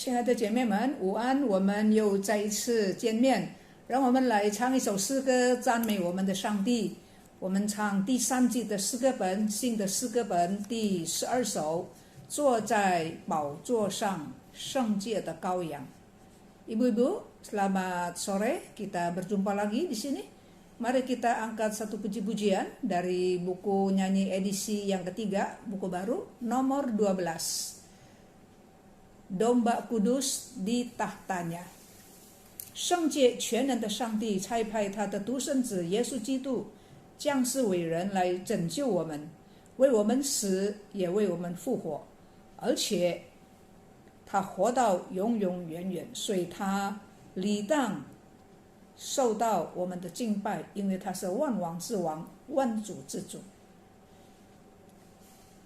亲爱的姐妹们，午安！我们又再一次见面，让我们来唱一首诗歌，赞美我们的上帝。我们唱第3季的诗歌本，新的诗歌本第12首，坐在宝座上，圣洁的羔羊。Ibu-ibu, selamat sore. Kita berjumpa lagi di sini. Mari kita angkat satu puji-pujian dari buku nyanyi edisi yang ketiga, buku baru, nomor 12. Domba kudus di tahtanya. 圣洁全能的上帝差派他的独生子耶稣基督降世为人来拯救我们，为我们死也为我们复活，而且他活到永永远远，所以他理当受到我们的敬拜，因为他是万王之王，万主之主。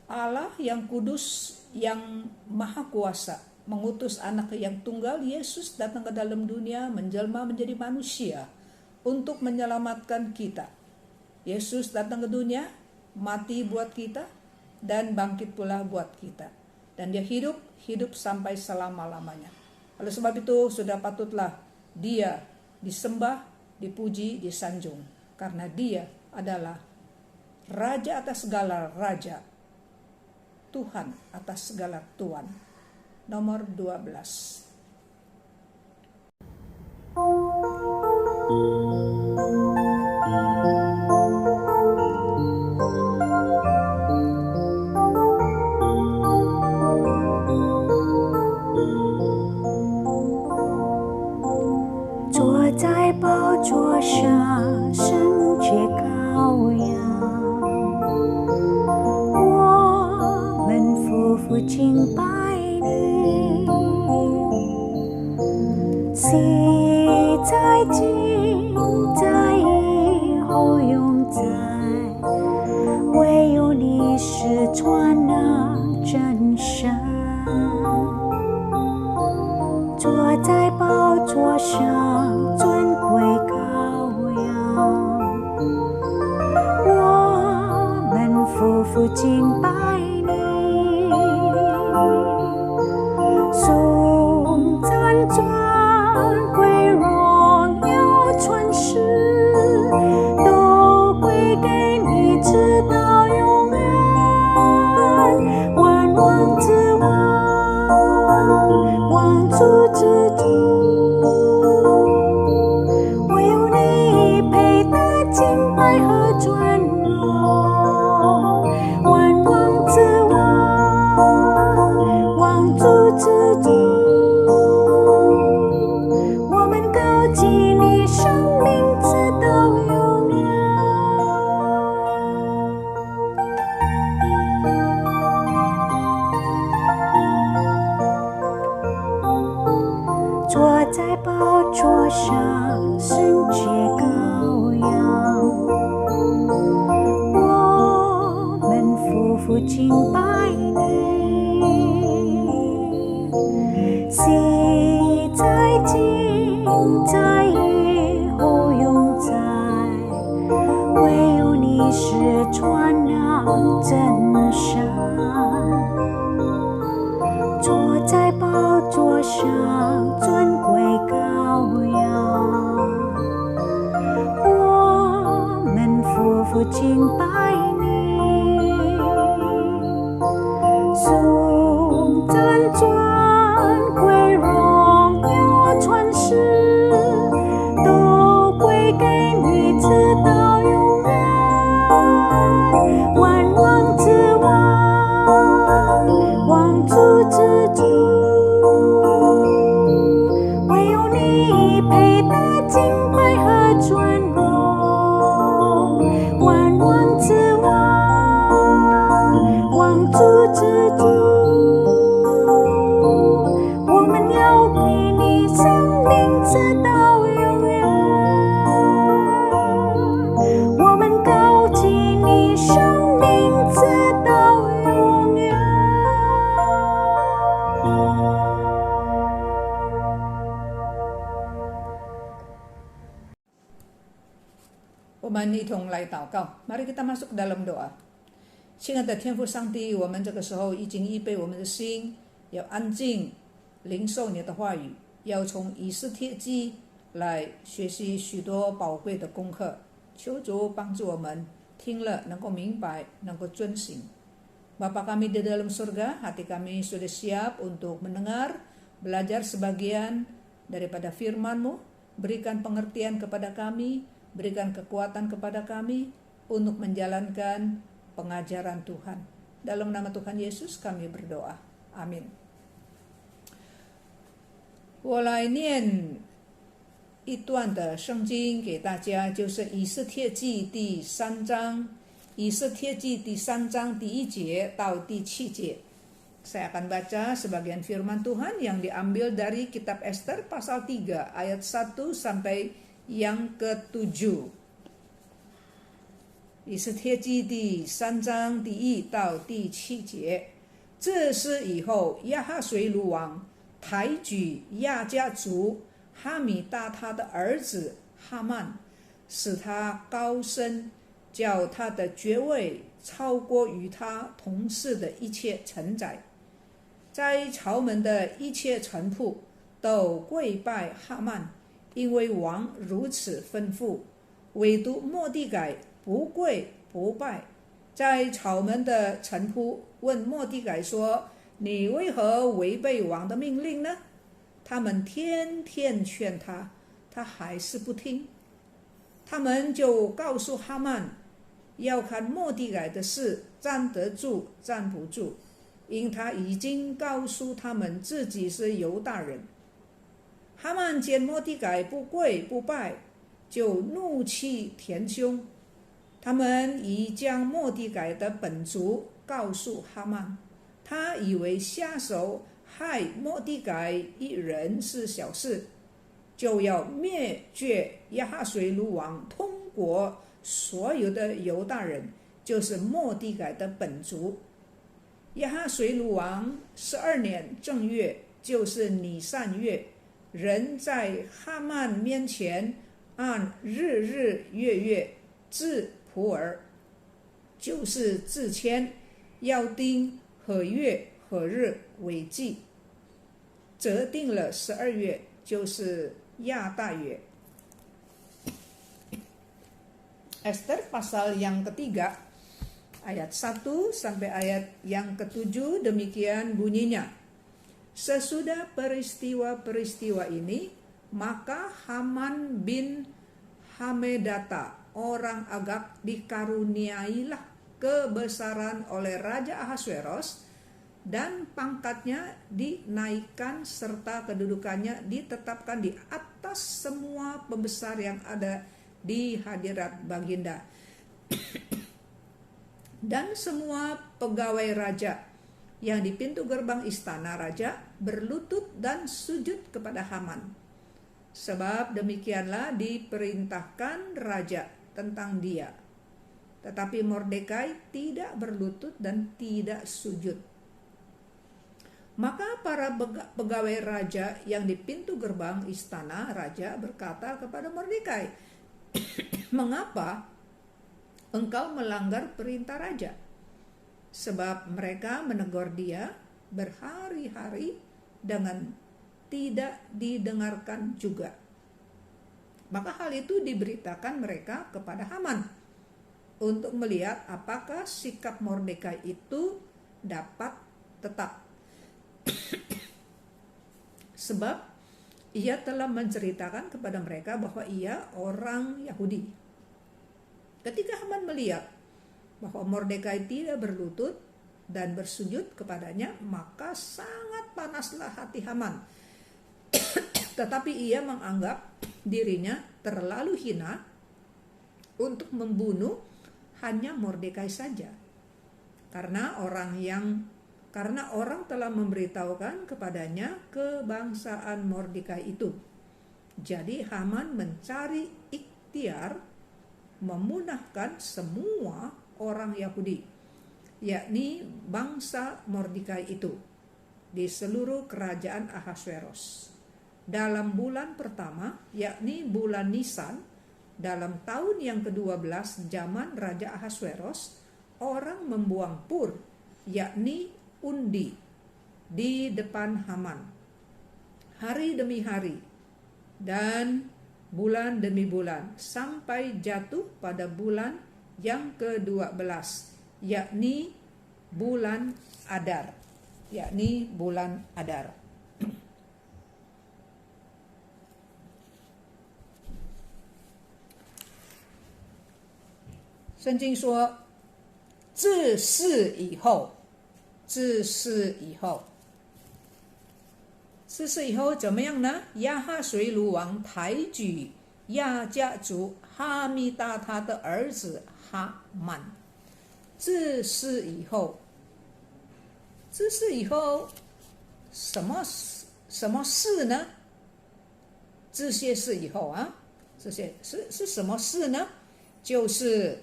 Allah yang kudus, yang maha kuasa, mengutus anak yang tunggal Yesus datang ke dalam dunia, menjelma menjadi manusia untuk menyelamatkan kita. Yesus datang ke dunia, mati buat kita, dan bangkit pula buat kita. Dan dia hidup sampai selama-lamanya. Oleh sebab itu sudah patutlah dia disembah, dipuji, disanjung. Karena dia adalah Raja atas segala raja, Tuhan atas segala Tuhan. Nomor 12.坐在宝座上，圣洁羔羊，我们夫妇敬拜你，昔在今在以后永在，唯有你是传那真神。坐在宝座上，尊贵羔羊，我们夫妇敬拜你，颂赞尊贵荣耀传世，都归给你，直到永远，万王之王，王主之主，唯有你配得敬拜和尊荣，万王之王，王主之主，我们高举你生命直到永远。坐在宝座上，圣洁羔羊，我们夫妇敬拜你，昔在今在以后永在，唯有你是传那真神。坐在宝座上，尊贵羔羊，我们夫妇敬拜你，颂赞尊贵荣耀传世，都归给你，直到永远，万王之王，王主之主，唯有你配得敬拜和尊荣，万王之王，王主之主，我们要给你生命直到永远，我们高举你生命直到永远。我们一同来祷告， Mari kita masuk ke dalam doa。 亲爱的天父上帝，我们这个时候已经预备我们的心，要安静领受你的话语，要从以斯帖记来学习许多宝贵的功课。求主帮助我们听了能够明白，能够遵行。Bapa kami di dalam surga, hati kami sudah siap untuk mendengar, belajar sebagian daripada firman-Mu. Berikan pengertian kepada kami, berikan kekuatan kepada kami untuk menjalankan pengajaran Tuhan. Dalam nama Tuhan Yesus kami berdoa. Amin. 我来念一段的圣经给大家，就是以斯帖记第3章，以斯帖记第3章第1节到第7节。Saya akan baca sebagian firman Tuhan yang diambil dari kitab Ester pasal 3 ayat 1 sampai yang ke-7。以斯帖记第3章第1到第7节。这是以后亚哈随鲁王抬举亚家族哈米大他的儿子哈曼，使他高升，叫他的爵位超过与他同事的一切臣宰。在朝门的一切臣仆都跪拜哈曼，因为王如此吩咐，唯独末底改不跪不拜。在朝门的臣仆问末底改说：“你为何违背王的命令呢？”他们天天劝他，他还是不听。他们就告诉哈曼，要看末底改的事站得住站不住，因他已经告诉他们自己是犹大人。哈曼见末底改不跪不拜，就怒气填胸。他们已将末底改的本族告诉哈曼，他以为下手害末底改一人是小事，就要灭绝亚哈随鲁王通国所有的犹大人，就是末底改的本族。亚哈随鲁王12年正月，就是尼散月，人在哈曼面前按日日月月治普洱，就是自谦，要定何月何日为祭，择定了12月，就是亚大月。Ester pasal yang ketiga, ayat 1 sampai ayat yang ke-7, demikian bunyinya. Sesudah peristiwa-peristiwa ini, maka Haman bin Hamedata, orang Agag, dikaruniailah kebesaran oleh Raja Ahasveros, dan pangkatnya dinaikkan serta kedudukannya ditetapkan di atas semua pembesar yang ada di hadirat baginda. Dan semua pegawai raja yang di pintu gerbang istana raja berlutut dan sujud kepada Haman. Sebab demikianlah diperintahkan raja tentang dia. Tetapi Mordekai tidak berlutut dan tidak sujud. Maka para pegawai raja yang di pintu gerbang istana raja berkata kepada Mordekai, "Mengapa engkau melanggar perintah raja?" Sebab mereka menegur dia berhari-hari dengan tidak didengarkan juga. Maka hal itu diberitakan mereka kepada Haman untuk melihat apakah sikap Mordekai itu dapat tetap. Sebab ia telah menceritakan kepada mereka bahwa ia orang Yahudi. Ketika Haman melihat bahwa Mordekai tidak berlutut dan bersujud kepadanya, maka sangat panaslah hati Haman. Tetapi ia menganggap dirinya terlalu hina untuk membunuh hanya Mordekai saja, karena orang telah memberitahukan kepadanya kebangsaan Mordekai itu. Jadi Haman mencari ikhtiar memunahkan semua orang Yahudi, yakni bangsa Mordekai itu, di seluruh kerajaan Ahasveros. Dalam bulan pertama, yakni bulan Nisan, dalam tahun yang ke-12 zaman Raja Ahasveros, orang membuang pur, yakni undi, di depan Haman. hari demi hari, dan bulan demi bulan, sampai jatuh pada bulan yang ke-12, yakni bulan Adar.圣经说，自是以后怎么样呢？亚哈随鲁王抬举亚家族哈密达他的儿子哈曼。自是以后什么事呢？这些事以后啊，这些是什么事呢？就是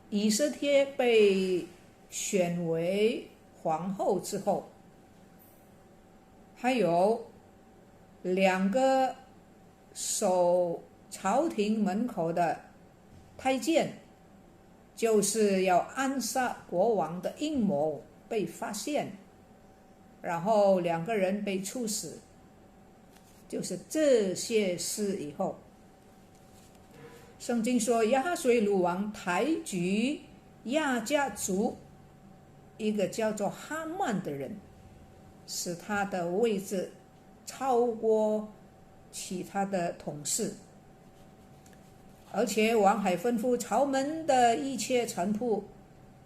以斯帖被选为皇后之后，还有2个守朝廷门口的太监，就是要暗杀国王的阴谋被发现，然后2个人被处死，就是这些事以后。圣经说，亚哈随鲁王抬举亚家族一个叫做哈曼的人，使他的位置超过其他的统治，而且王还吩咐朝门的一切臣仆，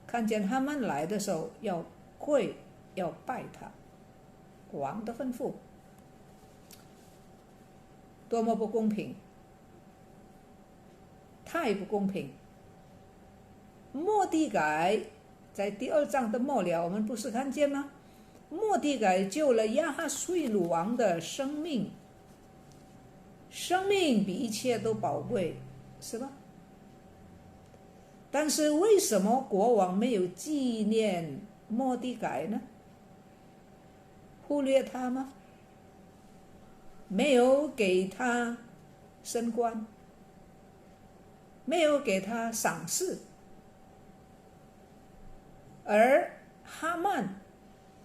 看见哈曼来的时候要跪要拜他。王的吩咐多么不公平，太不公平。末底改在第2章的末了，我们不是看见吗？末底改救了亚哈随鲁王的生命，生命比一切都宝贵，是吧？但是为什么国王没有纪念末底改呢？忽略他吗？没有给他升官，没有给他赏赐，而哈曼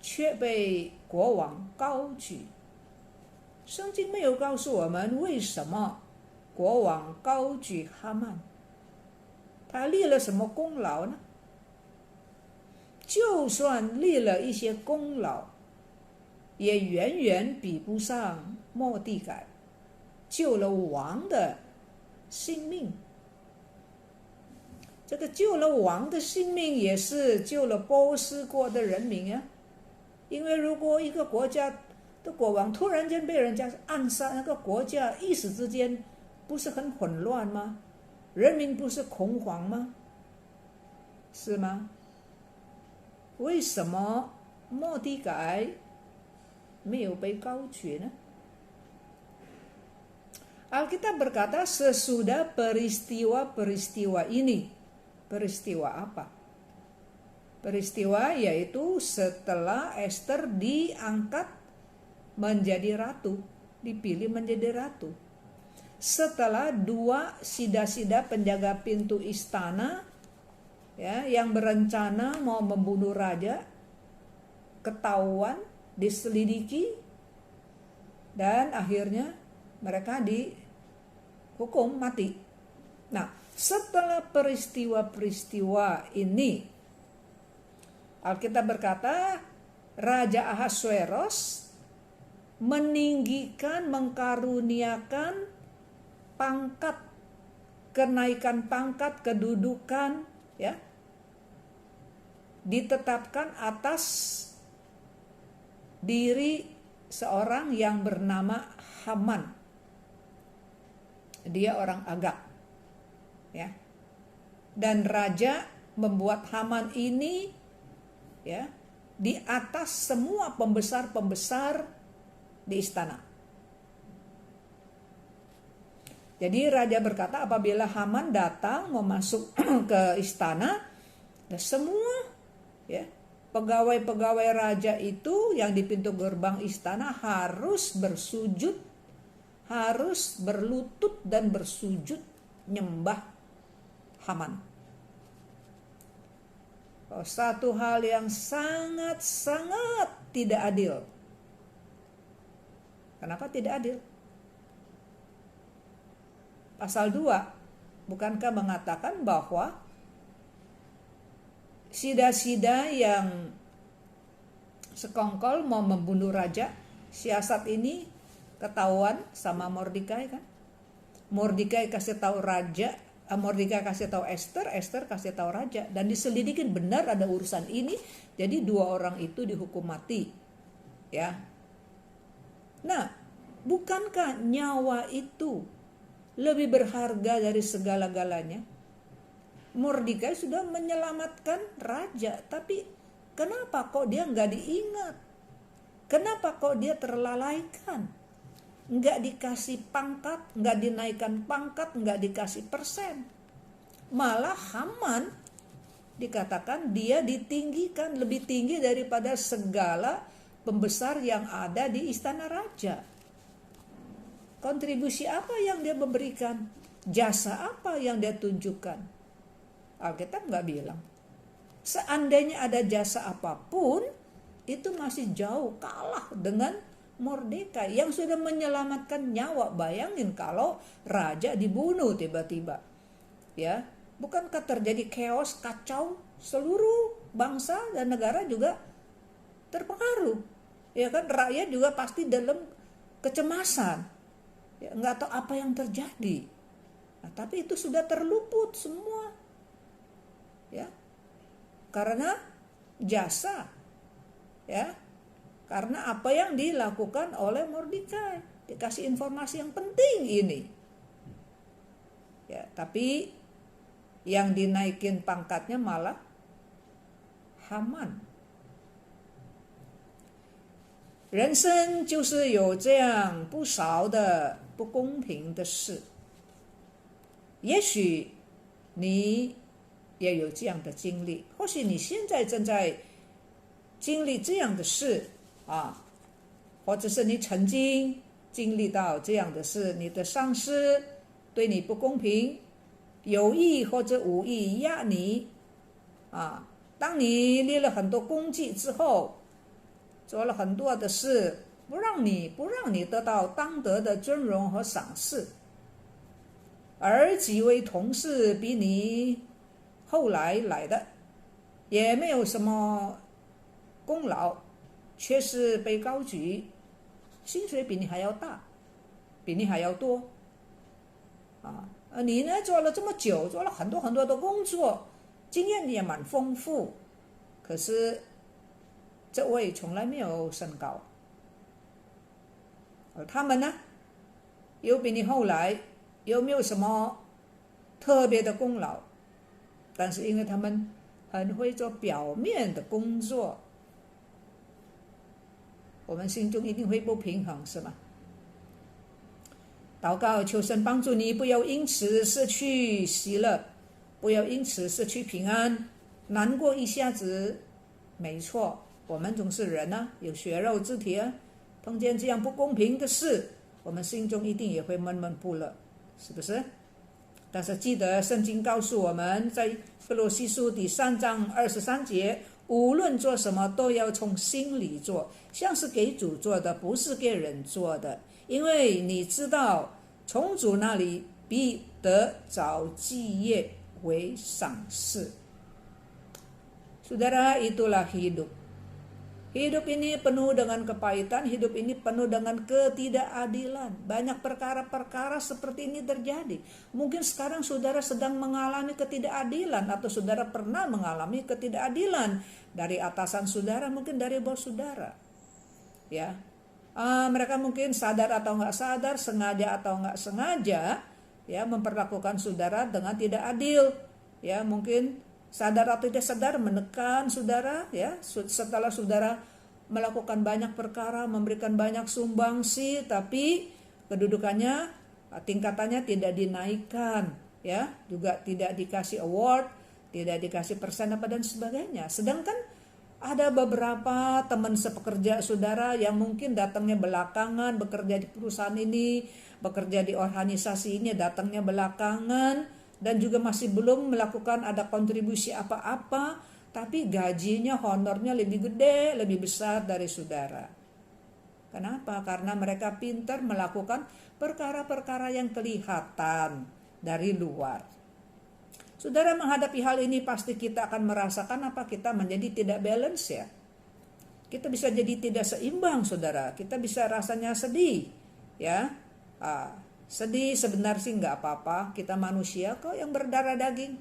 却被国王高举。圣经没有告诉我们为什么国王高举哈曼，他立了什么功劳呢？就算立了一些功劳，也远远比不上末底改救了王的性命。这个救了王的性命，也是救了波斯国的人民啊。因为如果一个国家的国王突然间被人家暗杀，那个国家一时之间不是很混乱吗？人民不是恐慌吗？是吗？为什么末底改没有被高举呢？ Alkitab berkata sesudah peristiwa-peristiwa ini. Peristiwa apa? Peristiwa yaitu setelah Esther diangkat menjadi ratu, dipilih menjadi ratu. Setelah 2 sida-sida penjaga pintu istana ya, yang berencana mau membunuh raja, ketahuan, diselidiki, dan akhirnya mereka dihukum mati. Nah, setelah peristiwa-peristiwa ini, Alkitab berkata Raja Ahasuerus meninggikan, mengkaruniakan pangkat, kenaikan pangkat, kedudukan, ya, ditetapkan atas diri seorang yang bernama Haman. Dia orang Agag, ya. Dan raja membuat Haman ini, ya, di atas semua pembesar-pembesar di istana. Jadi raja berkata apabila Haman datang mau masuk ke istana, dan semua, ya, pegawai-pegawai raja itu yang di pintu gerbang istana harus bersujud, harus berlutut dan bersujud nyembah Haman. Satu hal yang sangat-sangat tidak adil. Kenapa tidak adil? Pasal 2, bukankah mengatakan bahwa sida-sida yang sekongkol mau membunuh raja, siasat ini ketahuan sama Mordekai kan? Mordekai kasih tahu raja, Mordekai kasih tahu Esther, Esther kasih tahu raja, dan diselidikin benar ada urusan ini, jadi 2 orang itu dihukum mati. Ya. Nah, bukankah nyawa itu lebih berharga dari segala-galanya? Mordekai sudah menyelamatkan raja, tapi kenapa kok dia nggak diingat? Kenapa kok dia terlalaikan? Nggak dikasih pangkat, nggak dinaikkan pangkat, nggak dikasih persen. Malah Haman dikatakan dia ditinggikan lebih tinggi daripada segala pembesar yang ada di istana raja. Kontribusi apa yang dia memberikan? Jasa apa yang dia tunjukkan? Alkitab nggak bilang. Seandainya ada jasa apapun, itu masih jauh kalah dengan Mordekai yang sudah menyelamatkan nyawa. Bayangin kalau raja dibunuh tiba-tiba. Ya, bukankah terjadi chaos, kacau, seluruh bangsa dan negara juga terpengaruh. Ya kan, rakyat juga pasti dalam kecemasan. Ya, nggak tahu apa yang terjadi. Nah, tapi itu sudah terluput semua. Ya. Karena jasa. Ya. Karena apa yang dilakukan oleh Mordekai, dikasih informasi yang penting ini. Ya, tapi yang dinaikin pangkatnya malah Haman. 人生就是有这样不少的不公平的事，也许你也有这样的经历，或许你现在正在经历这样的事啊，或者是你曾经经历到这样的事，你的上司对你不公平，有意或者无意压你啊，当你立了很多功绩之后，做了很多的事，不让你得到当得的尊荣和赏识，而几位同事比你后来的也没有什么功劳，却是被高举，薪水比你还要大，比你还要多啊！你呢做了这么久，做了很多很多的工作，经验也蛮丰富，可是这位从来没有升高，而他们呢，又比你后来又没有什么特别的功劳，但是因为他们很会做表面的工作，我们心中一定会不平衡，是吗？祷告求神帮助你，不要因此失去喜乐，不要因此失去平安，难过一下子，没错，我们总是人啊，有血肉之体啊，碰见这样不公平的事，我们心中一定也会闷闷不乐，是不是？但是记得圣经告诉我们，在哥罗西书第3章23节，无论做什么都要从心里做，像是给主做的，不是给人做的，因为你知道从主那里必得着基业为赏识。 Saudara, itulah hidup. Hidup ini penuh dengan kepahitan, hidup ini penuh dengan ketidakadilan. Banyak perkara-perkara seperti ini terjadi. Mungkin sekarang saudara sedang mengalami ketidakadilan, atau saudara pernah mengalami ketidakadilan dari atasan saudara, mungkin dari bos saudara. Ya, mereka mungkin sadar atau nggak sadar, sengaja atau nggak sengaja, ya, memperlakukan saudara dengan tidak adil. Ya, mungkin sadar atau tidak sadar menekan saudara, ya, setelah saudara melakukan banyak perkara, memberikan banyak sumbangsi, tapi kedudukannya, tingkatannya tidak dinaikkan, ya, juga tidak dikasih award, tidak dikasih persen apa dan sebagainya. Sedangkan ada beberapa teman sepekerja saudara yang mungkin datangnya belakangan, bekerja di perusahaan ini, bekerja di organisasi ini, datangnya belakangan, dan juga masih belum melakukan ada kontribusi apa-apa, tapi gajinya, honornya lebih gede, lebih besar dari saudara. Kenapa? Karena mereka pintar melakukan perkara-perkara yang kelihatan dari luar. Saudara, menghadapi hal ini pasti kita akan merasakan apa? Kita menjadi tidak balance ya. Kita bisa jadi tidak seimbang, saudara. Kita bisa rasanya sedih ya. Sedih sebenarnya sih nggak apa-apa. Kita manusia kok yang berdarah daging.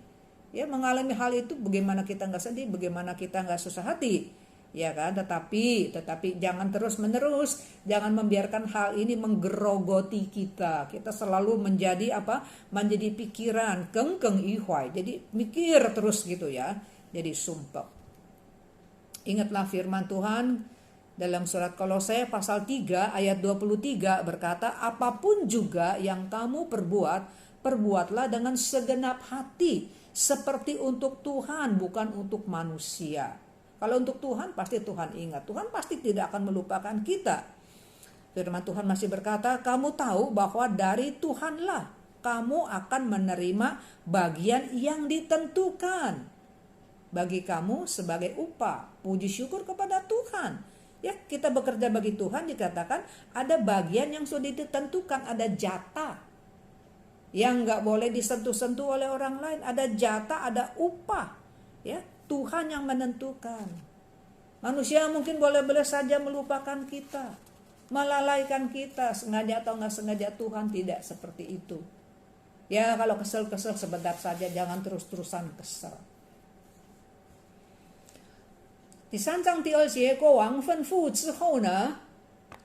Ya, mengalami hal itu bagaimana kita nggak sedih, bagaimana kita nggak susah hati. Ya kan, tetapi jangan terus-menerus, jangan membiarkan hal ini menggerogoti kita. Kita selalu menjadi menjadi pikiran kengkeng ihwai. Jadi mikir terus gitu ya. Jadi sumpah. Ingatlah firman Tuhan dalam surat Kolose pasal 3 ayat 23 berkata, apapun juga yang kamu perbuat, perbuatlah dengan segenap hati, seperti untuk Tuhan, bukan untuk manusia. Kalau untuk Tuhan, pasti Tuhan ingat. Tuhan pasti tidak akan melupakan kita. Firman Tuhan masih berkata, kamu tahu bahwa dari Tuhanlah kamu akan menerima bagian yang ditentukan bagi kamu sebagai upah. Puji syukur kepada Tuhan. Ya, kita bekerja bagi Tuhan, dikatakan ada bagian yang sudah ditentukan, ada jatah yang nggak boleh disentuh-sentuh oleh orang lain. Ada jatah, ada upah. Ya, Tuhan yang menentukan. Manusia mungkin boleh-boleh saja melupakan kita, melalaikan kita, sengaja atau nggak sengaja. Tuhan tidak seperti itu. Ya, kalau kesel-kesel sebentar saja, jangan terus-terusan kesel. 第3章第2节，国王吩咐之后呢，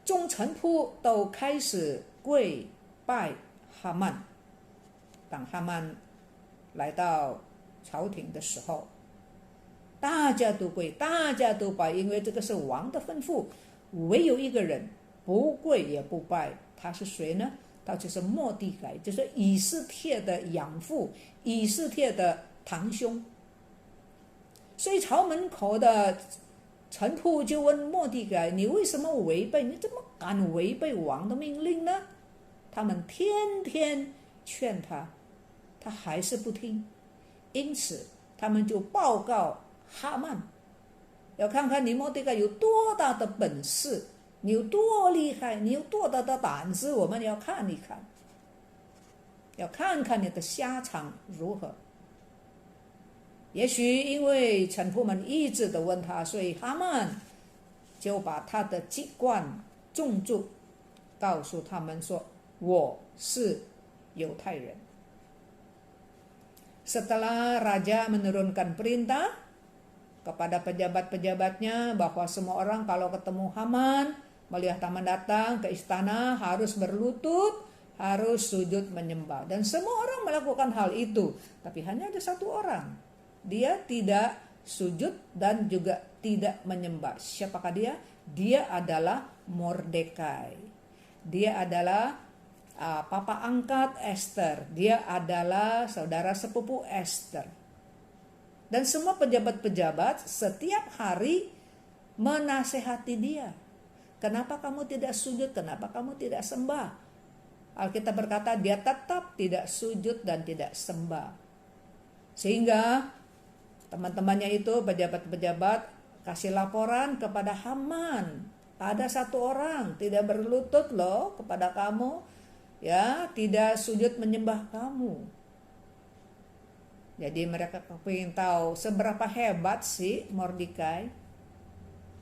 众臣仆都开始跪拜哈曼。当哈曼来到朝廷的时候，大家都跪，大家都拜，因为这个是王的吩咐。唯有一个人不跪也不拜，他是谁呢？他就是末底改，就是以斯帖的养父，以斯帖的堂兄。所以朝门口的臣仆就问末底改，你为什么违背？你怎么敢违背王的命令呢？他们天天劝他，他还是不听。因此他们就报告哈曼，要看看你末底改有多大的本事，你有多厉害，你有多大的胆子，我们要看一看，要看看你的下场如何。也许因为臣仆们一直的问他，所以哈曼就把他的籍贯重注，告诉他们说，我是犹太人。Setelah raja menurunkan perintah kepada pejabat-pejabatnya bahwa semua orang kalau ketemu Haman, melihat Haman datang ke istana harus berlutut, harus sujud menyembah. Dan semua orang melakukan hal itu. Tapi hanya ada satu orang. Dia tidak sujud dan juga tidak menyembah. Siapakah dia? Dia adalah Mordekai. Dia adalah papa angkat Esther. Dia adalah saudara sepupu Esther. Dan semua pejabat-pejabat setiap hari menasehati dia. Kenapa kamu tidak sujud? Kenapa kamu tidak sembah? Alkitab berkata dia tetap tidak sujud dan tidak sembah. Sehingga teman-temannya itu, pejabat-pejabat, kasih laporan kepada Haman. Ada satu orang tidak berlutut loh kepada kamu, ya, tidak sujud menyembah kamu. Jadi mereka ingin tahu seberapa hebat sih Mordekai,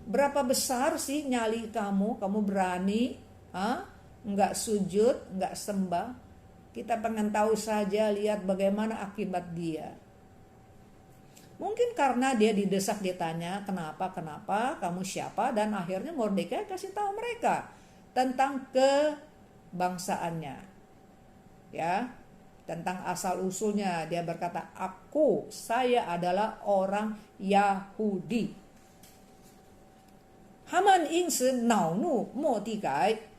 berapa besar sih nyali kamu berani, nggak sujud, nggak sembah. Kita pengen tahu saja, lihat bagaimana akibat dia. Mungkin karena dia didesak, ditanya kenapa, kamu siapa, dan akhirnya Mordekai kasih tahu mereka tentang kebangsaannya, ya, tentang asal usulnya. Dia berkata, saya adalah orang Yahudi. Haman 因此恼怒末底改，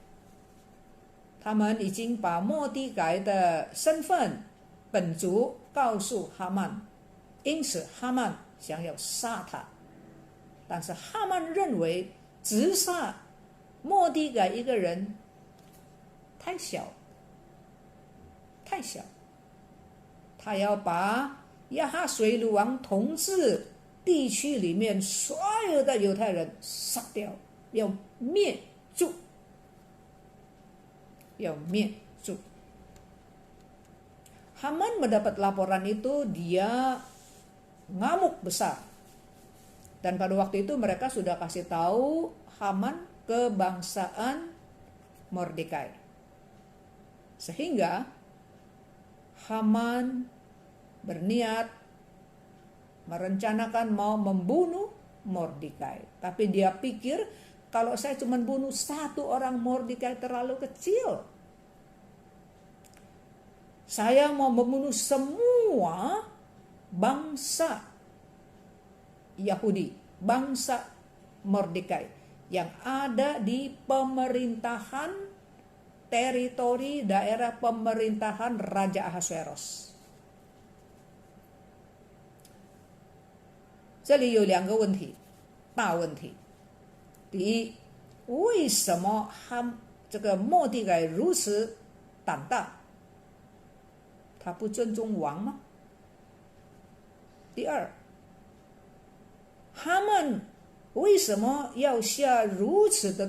他们已经把末底改的身份本族告诉哈曼。因此哈曼想要杀他，但是哈曼认为直杀末底改一个人太小，他要把亚哈水鲁王统治地区里面所有的犹太人杀掉，要灭族，要灭住。Haman mendapat laporan itu, dia ngamuk besar. Dan pada waktu itu mereka sudah kasih tahu Haman kebangsaan Mordekai. Sehingga Haman berniat merencanakan mau membunuh Mordekai. Tapi dia pikir kalau saya cuma bunuh satu orang Mordekai terlalu kecil. Saya mau membunuh semua bangsa Yahudi, bangsa Mordekai yang ada di pemerintahan teritori daerah pemerintahan Raja Ahasuerus. 这里有两个问题，大问题。第一，为什么这个末底改如此胆大？他不尊重王吗？第二，他们为什么要下如此的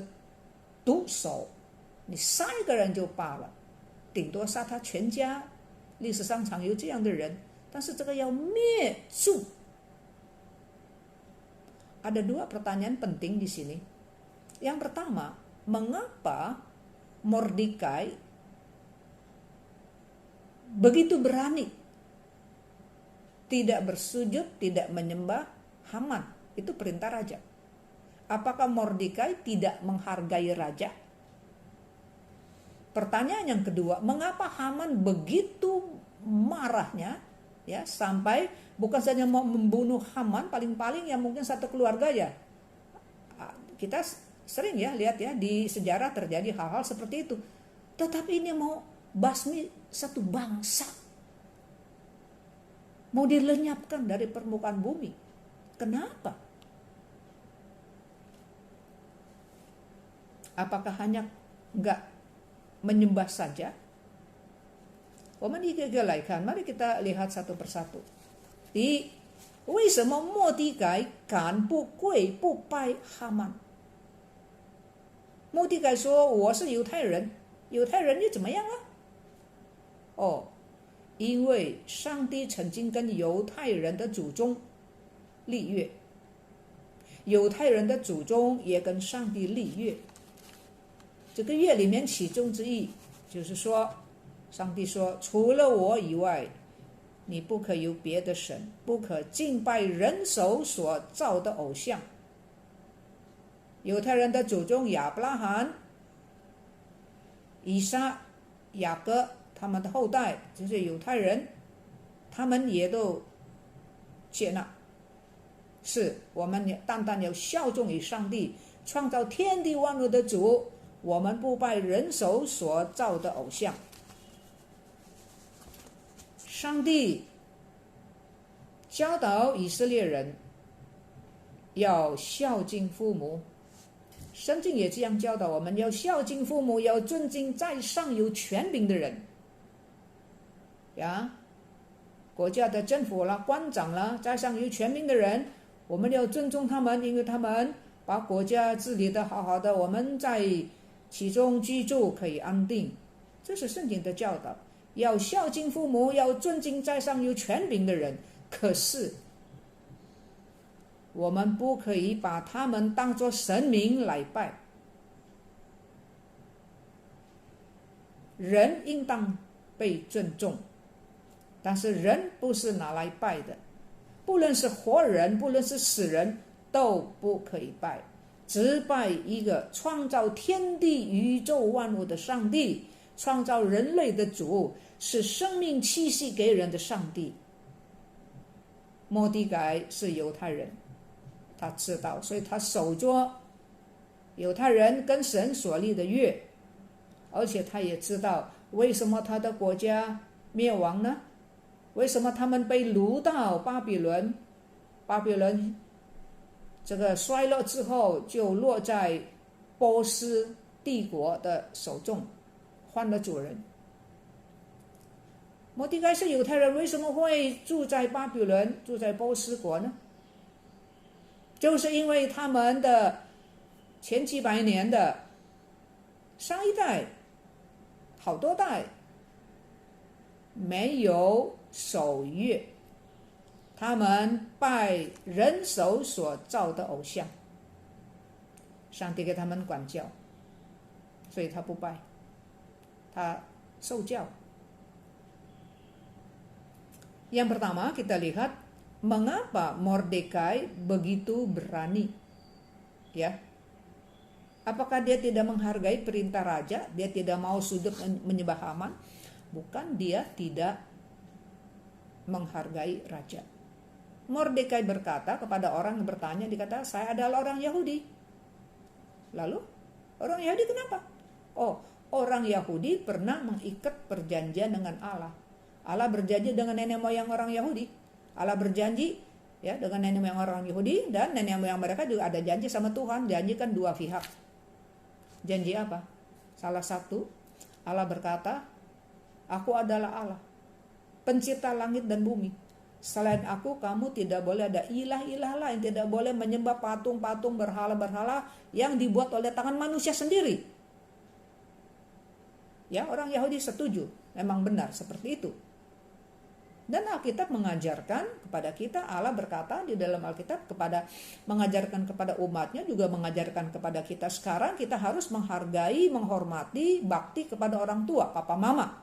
毒手？你杀一个人就罢了，顶多杀他全家。历史上常有这样的人，但是这个要灭族。Ada dua pertanyaan penting di sini. Yang pertama, mengapa Mordekai begitu berani tidak bersujud, tidak menyembah Haman? Itu perintah raja. Apakah Mordekai tidak menghargai raja? Pertanyaan yang kedua, mengapa Haman begitu marahnya, ya, sampai bukan saja mau membunuh Haman, paling-paling yang mungkin satu keluarga ya. Kita sering ya lihat ya di sejarah terjadi hal-hal seperti itu. Tetapi ini mau basmi satu bangsa. Mau dilenyapkan dari permukaan bumi. Kenapa? Apakah hanya enggak menyembah saja? 我们一个个来看, mari kita lihat satu persatu. 第一，为什么末底改敢不跪不拜哈曼？末底改说我是犹太人，犹太人又怎么样啊？哦，因为上帝曾经跟犹太人的祖宗立约，犹太人的祖宗也跟上帝立约。这个约里面其中之一就是说，上帝说除了我以外，你不可有别的神，不可敬拜人手所造的偶像。犹太人的祖宗亚伯拉罕、以撒、雅各他们的后代，这些犹太人，他们也都接纳，是我们单单要效忠于上帝，创造天地万物的主，我们不拜人手所造的偶像。上帝教导以色列人要孝敬父母，圣经也这样教导我们，要孝敬父母，要尊敬在上有权柄的人呀，国家的政府啦、官长啦、在上有权柄的人，我们要尊重他们，因为他们把国家治理得好好的，我们在其中居住可以安定，这是圣经的教导。要孝敬父母，要尊敬在上有权柄的人，可是我们不可以把他们当作神明来拜。人应当被尊重，但是人不是拿来拜的，不论是活人，不论是死人，都不可以拜，只拜一个创造天地宇宙万物的上帝，创造人类的主，是生命气息给人的上帝。末底改是犹太人，他知道，所以他守着犹太人跟神所立的约，而且他也知道为什么他的国家灭亡呢？为什么他们被掳到巴比伦？巴比伦这个衰落之后，就落在波斯帝国的手中，换了主人。末底改是犹太人，为什么会住在巴比伦，住在波斯国呢？就是因为他们的前几百年的上一代好多代没有守约，他们拜人手所造的偶像，上帝给他们管教，所以他不拜，他受教。Yang pertama kita lihat mengapa Mordekai begitu berani, ya. Apakah dia tidak menghargai perintah raja? Dia tidak mau sujud menyembah Haman? Bukan, dia tidak menghargai raja. Mordekai berkata kepada orang yang bertanya, dikata, saya adalah orang Yahudi. Lalu, orang Yahudi kenapa? Oh, orang Yahudi pernah mengikat perjanjian dengan Allah. Allah berjanji dengan nenek moyang orang Yahudi. Allah berjanji ya dengan nenek moyang orang Yahudi, dan nenek moyang mereka juga ada janji sama Tuhan. Janji kan dua pihak. Janji apa? Salah satu, Allah berkata, aku adalah Allah, pencipta langit dan bumi. Selain aku, kamu tidak boleh ada ilah-ilah lain, tidak boleh menyembah patung-patung, berhala-berhala yang dibuat oleh tangan manusia sendiri. Ya, orang Yahudi setuju, memang benar seperti itu. Dan Alkitab mengajarkan kepada kita, Allah berkata di dalam Alkitab mengajarkan kepada umatnya, juga mengajarkan kepada kita sekarang, kita harus menghargai, menghormati, bakti kepada orang tua, papa mama.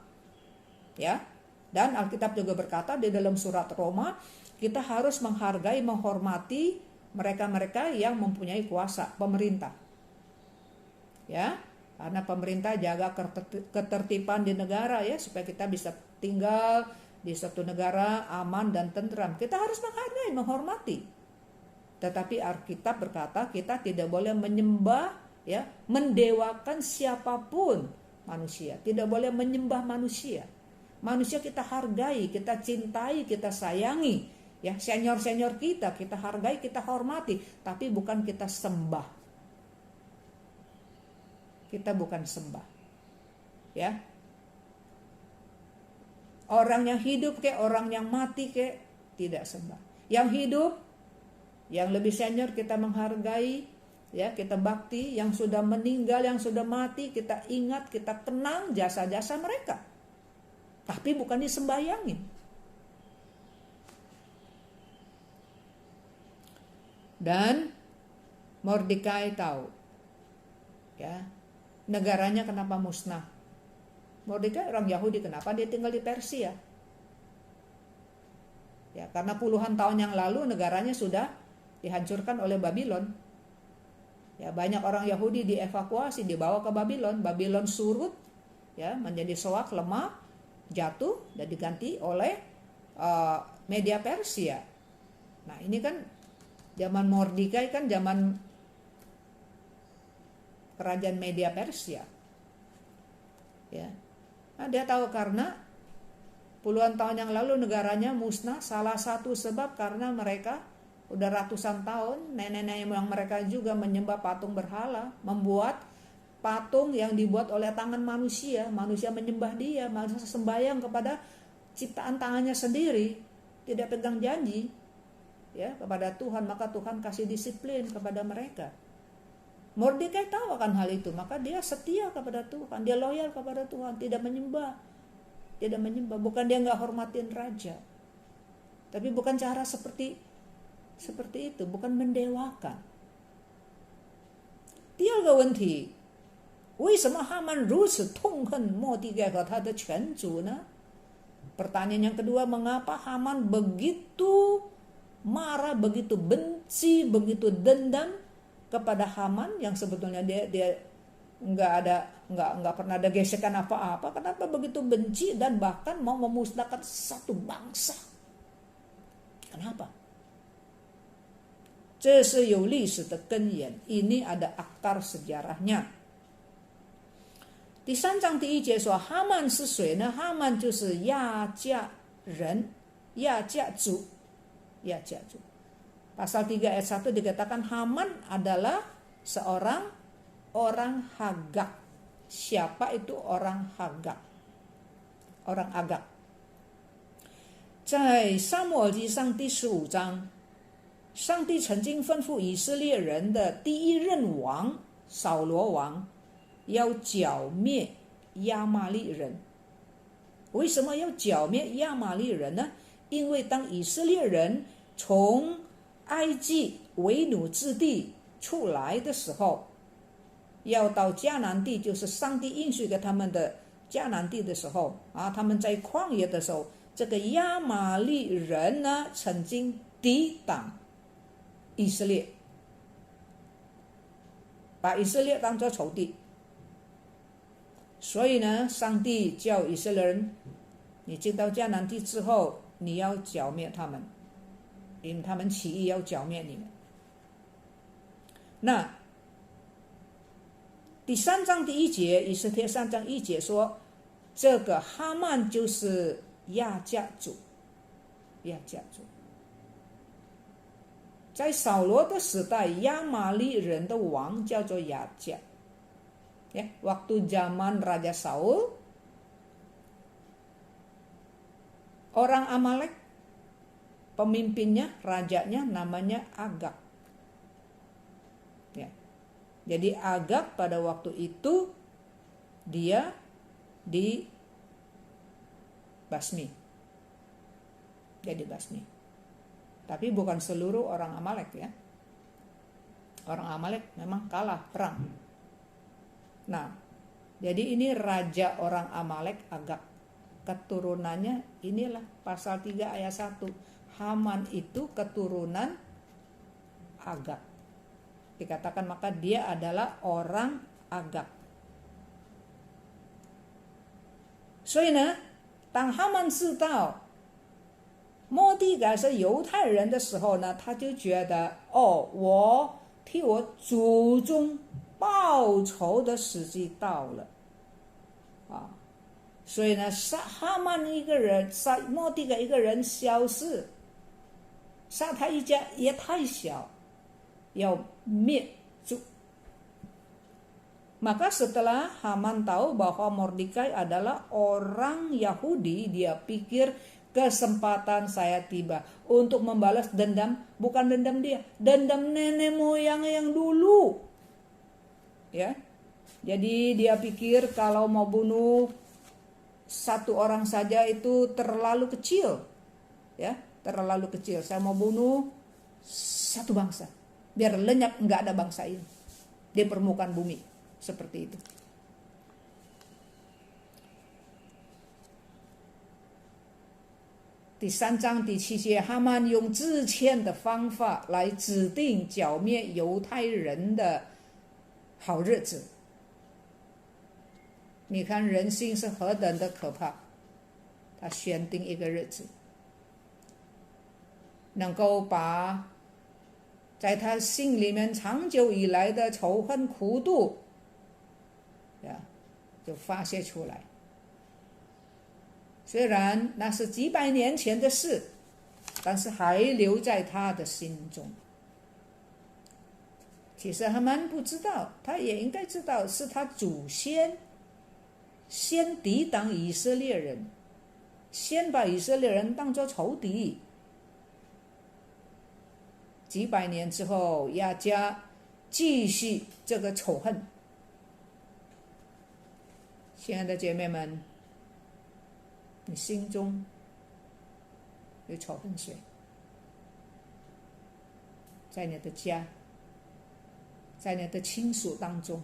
Ya. Dan Alkitab juga berkata di dalam surat Roma, kita harus menghargai, menghormati mereka-mereka yang mempunyai kuasa, pemerintah. Ya. Karena pemerintah jaga ketertiban di negara ya, supaya kita bisa tinggal di suatu negara aman dan tentram. Kita harus menghargai, menghormati. Tetapi Alkitab berkata kita tidak boleh menyembah ya, mendewakan siapapun manusia. Tidak boleh menyembah manusia. Manusia kita hargai, kita cintai, kita sayangi. Ya, senior-senior kita hargai, kita hormati, tapi bukan kita sembah. Kita bukan sembah. Ya. Orang yang hidup orang yang mati tidak sembah. Yang hidup, yang lebih senior kita menghargai, ya, kita bakti. Yang sudah meninggal, yang sudah mati, kita ingat, kita kenang jasa-jasa mereka. Tapi bukan disembayangin. Dan Mordekai tahu, ya, negaranya kenapa musnah. Mordekai orang Yahudi, kenapa dia tinggal di Persia? Ya, karena puluhan tahun yang lalu negaranya sudah dihancurkan oleh Babylon. Ya, banyak orang Yahudi dievakuasi, dibawa ke Babylon. Babylon surut, ya, menjadi soak, lemah, jatuh dan diganti oleh media Persia. Nah, ini kan zaman Mordekai kan zaman kerajaan media Persia. Ya. Nah, dia tahu karena puluhan tahun yang lalu negaranya musnah, salah satu sebab karena mereka udah ratusan tahun nenek-nenek yang mereka juga menyembah patung berhala, membuat patung yang dibuat oleh tangan manusia. Manusia menyembah dia, manusia sembahyang kepada ciptaan tangannya sendiri, tidak pegang janji ya kepada Tuhan, maka Tuhan kasih disiplin kepada mereka. Mordekai tahu akan hal itu, maka dia setia kepada Tuhan, dia loyal kepada Tuhan, tidak menyembah. Bukan dia nggak hormatin raja, tapi bukan cara seperti itu, bukan mendewakan. 第二个问题，为什么哈曼如此痛恨末底改和他的全族呢？ Pertanyaan yang kedua, mengapa Haman begitu marah, begitu benci, begitu dendam kepada Haman yang sebetulnya dia nggak pernah ada gesekan apa-apa. Kenapa begitu benci dan bahkan mau memusnahkan satu bangsa? Kenapa? 这是有历史的根源, ini ada akar sejarahnya. 第三章第一节说哈曼是谁呢？哈曼就是亚甲人，亚甲族。 Pasal 3 ayat 1 dikatakan Haman adalah seorang orang Hagag. Siapa itu orang Hagag? Orang Agag. 在撒母耳记上第15章，上帝曾经吩咐以色列人的第一任王扫罗王要剿灭亚玛力人。为什么要剿灭亚玛力人呢？因为当以色列人从埃及为奴之地出来的时候，要到迦南地，就是上帝应许给他们的迦南地的时候啊，他们在旷野的时候，这个亚玛力人呢曾经抵挡以色列，把以色列当作仇敌。所以呢，上帝叫以色列人，你进到迦南地之后，你要剿灭他们，因为他们起义要剿灭你们。那第3章第1节，以斯帖3章1节说，这个哈曼就是亚甲族。亚甲族在扫罗的时代，亚玛力人的王叫做亚甲。Ya, waktu zaman Raja Saul, orang Amalek, pemimpinnya, rajanya namanya Agag. Ya. Jadi Agag pada waktu itu dia dibasmi. Jadi basmi. Tapi bukan seluruh orang Amalek ya. Orang Amalek memang kalah perang. Nah, jadi ini raja orang Amalek Agag. Keturunannya inilah pasal 3 ayat 1. Haman itu keturunan Agag. Dikatakan maka dia adalah orang Agag. 所以呢，当哈曼知道末底改是犹太人的时候呢，他就觉得我替我祖宗报仇的时机到了啊！所以呢，杀哈曼一个人，杀末底改一个人小事，杀他一家也太小，要灭族。Maka setelah Haman tahu bahwa Mordekai adalah orang Yahudi, dia pikir kesempatan saya tiba untuk membalas dendam, bukan dendam dia, dendam nenek moyang yang dulu. Ya, jadi dia pikir kalau mau bunuh satu orang saja itu terlalu kecil, ya, terlalu kecil. Saya mau bunuh satu bangsa, biar lenyap nggak ada bangsa ini di permukaan bumi, seperti itu. Di 3章第7节，哈曼用自谦的方法来指定剿灭犹太人的好日子。你看人性是何等的可怕，他选定一个日子，能够把在他心里面长久以来的仇恨苦毒就发泄出来。虽然那是几百年前的事，但是还留在他的心中。其实哈曼不知道，他也应该知道，是他祖先先抵挡以色列人，先把以色列人当作仇敌。几百年之后，亚甲继续这个仇恨。亲爱的姐妹们，你心中有仇恨谁？在你的家，在你的亲属当中，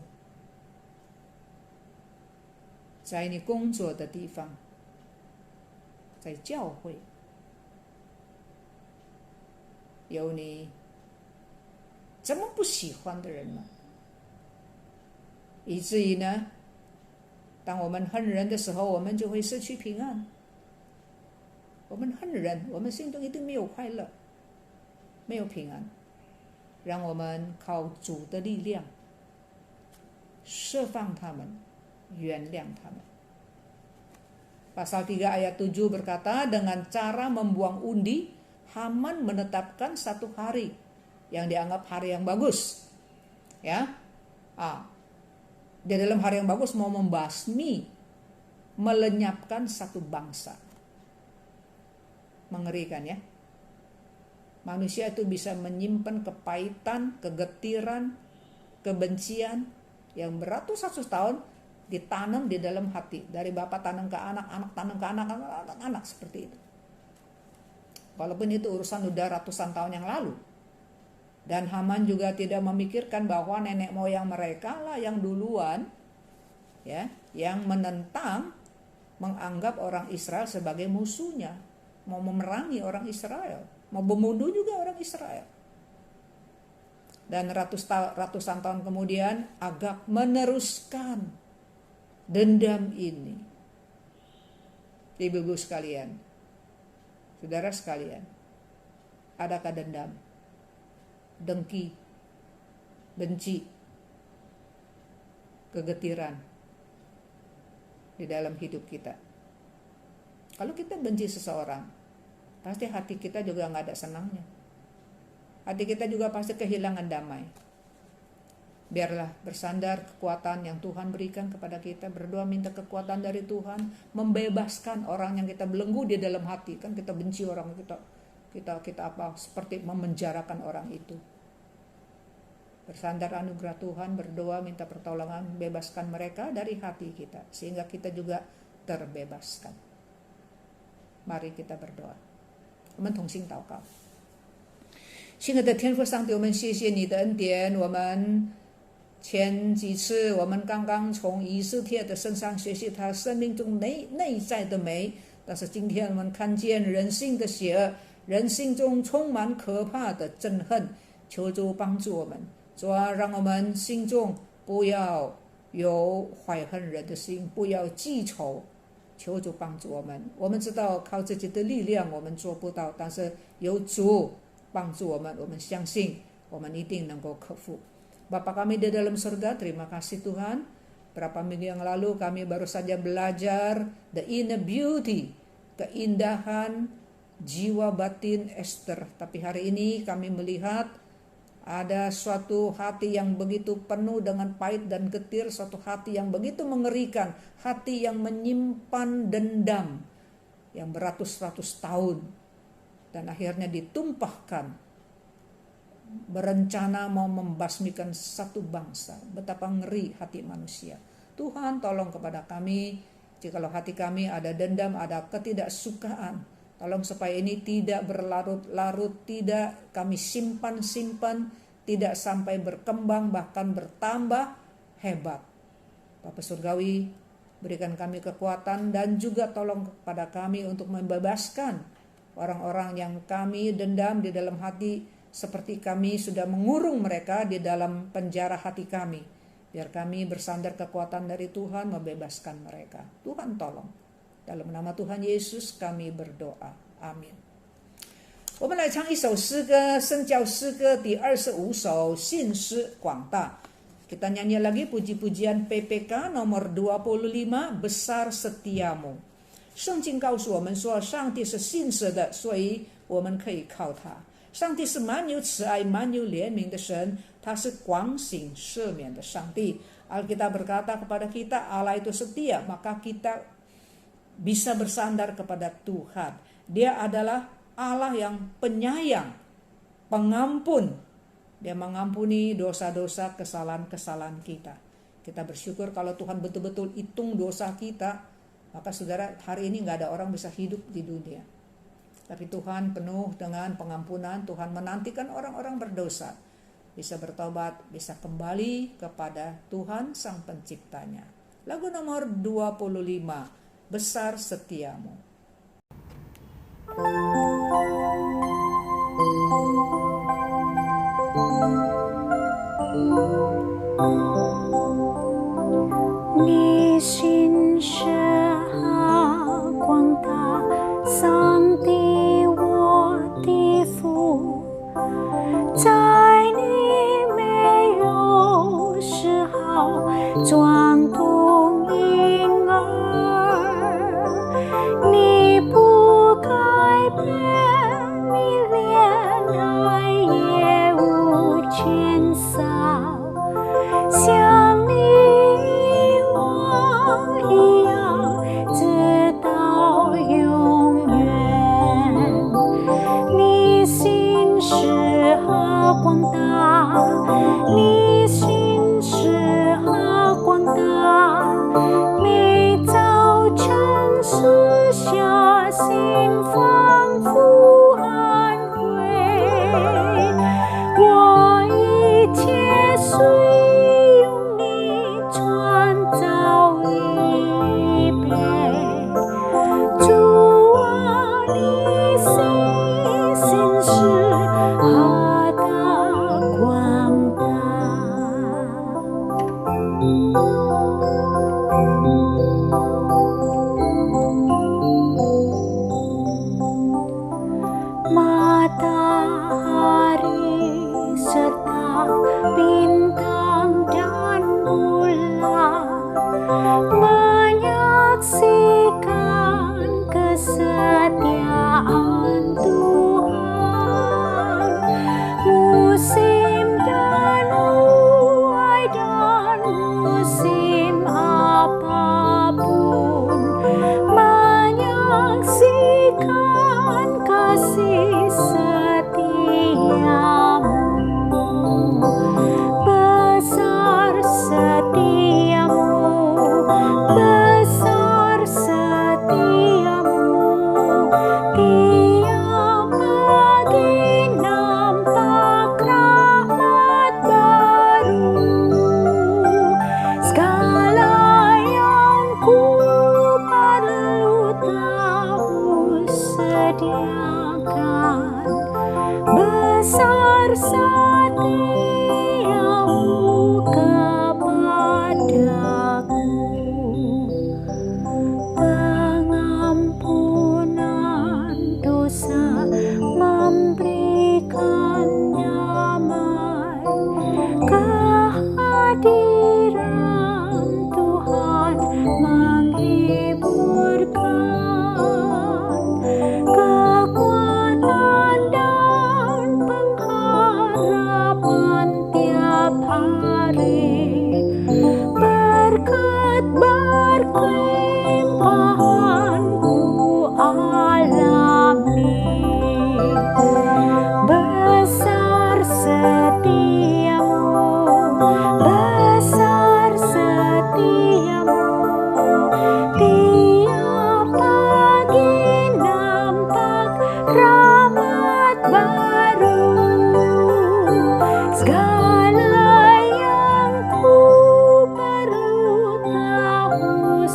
在你工作的地方，在教会，有你这么不喜欢的人吗？以至于呢，当我们恨人的时候，我们就会失去平安。我们恨人，我们心中一定没有快乐，没有平安。让我们靠主的力量释放他们，原谅他们。Pasal 3 ayat 7 berkata, dengan cara membuang undi, Haman menetapkan satu hari yang dianggap hari yang bagus. Ya, di dalam hari yang bagus mau membasmi, melenyapkan satu bangsa. Mengerikan ya. Manusia itu bisa menyimpan kepahitan, kegetiran, kebencian yang beratus-ratus tahun, ditanam di dalam hati. Dari bapak tanam ke anak, anak tanam ke anak, anak seperti itu. Walaupun itu urusan udah ratusan tahun yang lalu. Dan Haman juga tidak memikirkan bahwa nenek moyang mereka lah yang duluan, ya, yang menentang, menganggap orang Israel sebagai musuhnya, mau memerangi orang Israel, mau membunuh juga orang Israel. Dan ratusan tahun kemudian Agag meneruskan dendam ini. Ibu-ibu sekalian, saudara sekalian, adakah dendam, dengki, benci, kegetiran di dalam hidup kita? Kalau kita benci seseorang, pasti hati kita juga nggak ada senangnya. Hati kita juga pasti kehilangan damai. Biarlah bersandar kekuatan yang Tuhan berikan kepada kita, berdoa minta kekuatan dari Tuhan, membebaskan orang yang kita belenggu di dalam hati. Kan kita benci orang, kita apa, seperti memenjarakan orang itu. Bersandar anugerah Tuhan, berdoa minta pertolongan, bebaskan mereka dari hati kita, sehingga kita juga terbebaskan. Mari kita berdoa. 我们同心祷告。亲爱的天父上帝，我们谢谢你的恩典。我们前几次我们刚刚从以斯帖的身上学习他生命中内在的美，但是今天我们看见人性的邪恶，人性中充满可怕的憎恨。求主帮助我们，主啊，让我们心中不要有怀恨人的心，不要记仇。求主帮助我们。我们知道靠自己的力量我们做不到，但是有主帮助我们，我们相信我们一定能够克服。Bapa kami di dalam surga, terima kasih Tuhan. Berapa minggu yang lalu kami baru saja belajar the inner beauty, keindahan jiwa batin Esther. Tapi hari ini kami melihat ada suatu hati yang begitu penuh dengan pahit dan getir, suatu hati yang begitu mengerikan, hati yang menyimpan dendam yang beratus-ratus tahun dan akhirnya ditumpahkan, berencana mau membasmikan satu bangsa. Betapa ngeri hati manusia. Tuhan tolong kepada kami, jikalau hati kami ada dendam, ada ketidaksukaan, tolong supaya ini tidak berlarut-larut, tidak kami simpan, tidak sampai berkembang, bahkan bertambah hebat. Bapa Surgawi, berikan kami kekuatan dan juga tolong kepada kami untuk membebaskan orang-orang yang kami dendam di dalam hati, seperti kami sudah mengurung mereka di dalam penjara hati kami. Biar kami bersandar kekuatan dari Tuhan membebaskan mereka. Tuhan tolong. Dalam nama Tuhan Yesus kami berdoa. Amin. 我们来唱一首诗歌，圣教诗歌第25首，信诗广大。Kita nyanyi lagi puji-pujian PPK nomor 25, Besar Setiamu。圣经告诉我们说，上帝是信实的，所以我们可以靠他。上帝是满有慈爱、满有怜悯的神，他是广行赦免的上帝。Alkitab berkata kepada kita, Allah itu setia, maka kita bisa bersandar kepada Tuhan. Dia adalah Allah yang penyayang, pengampun. Dia mengampuni dosa-dosa, kesalahan-kesalahan kita. Kita bersyukur kalau Tuhan betul-betul hitung dosa kita, maka saudara, hari ini gak ada orang bisa hidup di dunia. Tapi Tuhan penuh dengan pengampunan. Tuhan menantikan orang-orang berdosa bisa bertobat, bisa kembali kepada Tuhan Sang Penciptanya. Lagu nomor 25, Besar Setiamu. Ni 心是广大，上帝我的父，在你没有丝毫转动婴儿，你不改变，你怜爱也无减少，像你我一样。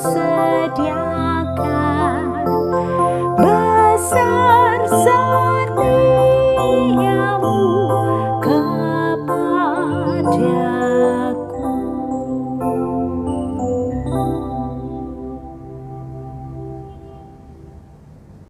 sedia